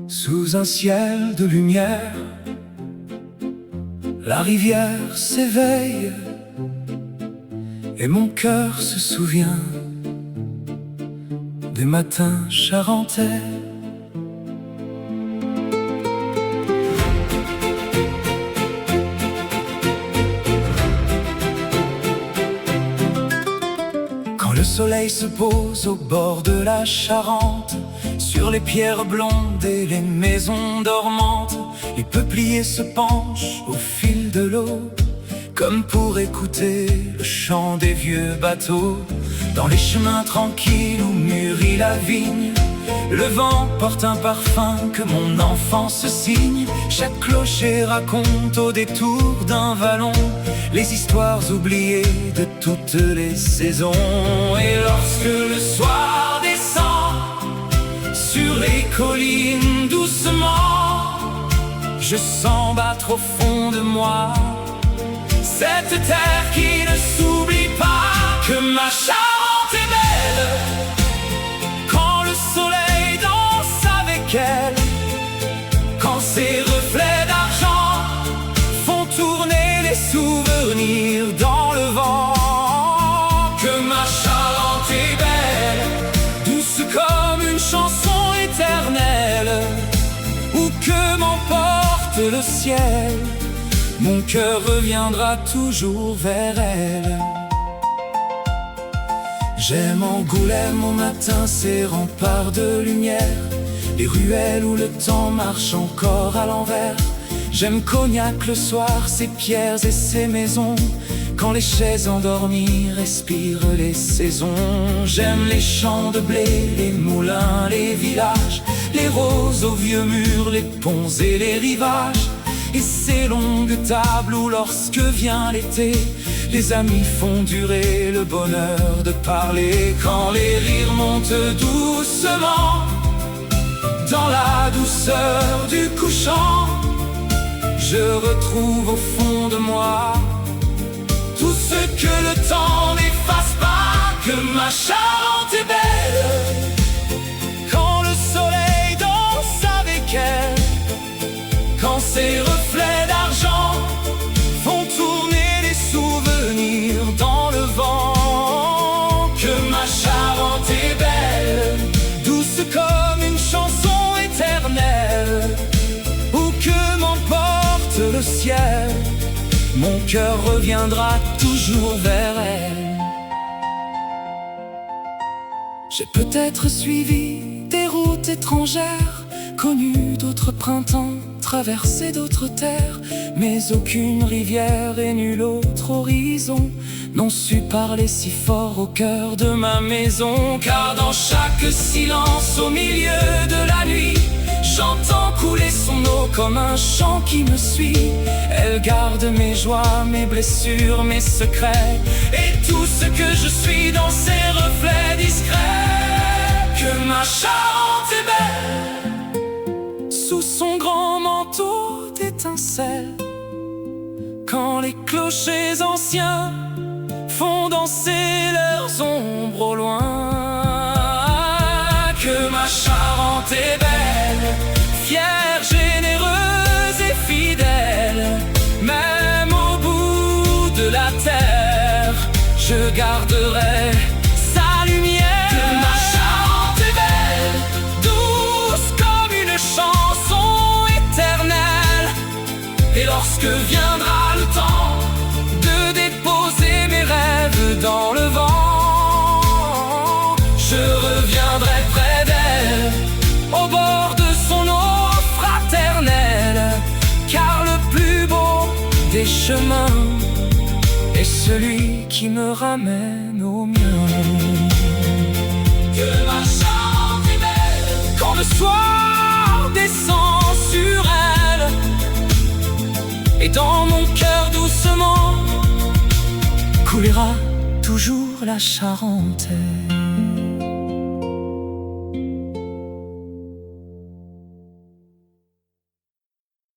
Sous un ciel de lumière, la rivière s'éveille et mon cœur se souvient des matins charentais. Quand le soleil se pose au bord de la Charente, sur les pierres blondes et les maisons dormantes, les peupliers se penchent au fil de l'eau, comme pour écouter le chant des vieux bateaux. Dans les chemins tranquilles où mûrit la vigne, le vent porte un parfum que mon enfance signe. Chaque clocher raconte au détour d'un vallon les histoires oubliées de toutes les saisons. Et lorsque le soir descend sur les collines doucement, je sens battre au fond de moi cette terre qui ne s'oublie pas. Que ma Charente est belle quand le soleil danse avec elle, quand ses reflets d'argent font tourner les souvenirs dans le vent. Que ma Charente est belle, douce comme une chanson éternelle, où que m'emporte le ciel, mon cœur reviendra toujours vers elle. J'aime Angoulême au matin, ses remparts de lumière, les ruelles où le temps marche encore à l'envers. J'aime Cognac le soir, ses pierres et ses maisons, quand les chaises endormies respirent les saisons. J'aime les champs de blé, les moulins, les villages, les roses aux vieux murs, les ponts et les rivages, et ces longues tables où lorsque vient l'été, les amis font durer le bonheur de parler. Quand les rires montent doucement dans la douceur du couchant, je retrouve au fond de moi tout ce que le temps n'efface pas. Que ma Charente est belle quand le soleil danse avec elle, quand ses reflets d'argent font tourner les souvenirs dans le vent. Que ma Charente est belle, douce comme une chanson éternelle, où que m'emporte le ciel, mon cœur reviendra toujours vers elle. J'ai peut-être suivi des routes étrangères, connu d'autres printemps, traversé d'autres terres, mais aucune rivière et nul autre horizon n'ont su parler si fort au cœur de ma maison. Car dans chaque silence au milieu de la nuit, j'entends couler son eau comme un chant qui me suit. Elle garde mes joies, mes blessures, mes secrets, et tout ce que je suis dans ses reflets discrets. Que ma Charente est belle sous son grand manteau d'étincelles, quand les clochers anciens font danser leurs ombres au loin. Que ma Charente est belle, fière, généreuse et fidèle, même au bout de la terre, je garderai sa lumière. Que ma Charente est belle, douce comme une chanson éternelle, et lorsque viendra le temps de déposer mes rêves dans le vent, je reviendrai près d'elle, au bord de son eau fraternelle. Car le plus beau des chemins est celui qui me ramène au mien. Que ma Charente est belle quand le soir descend sur elle, et dans mon cœur doucement coulera toujours la Charente.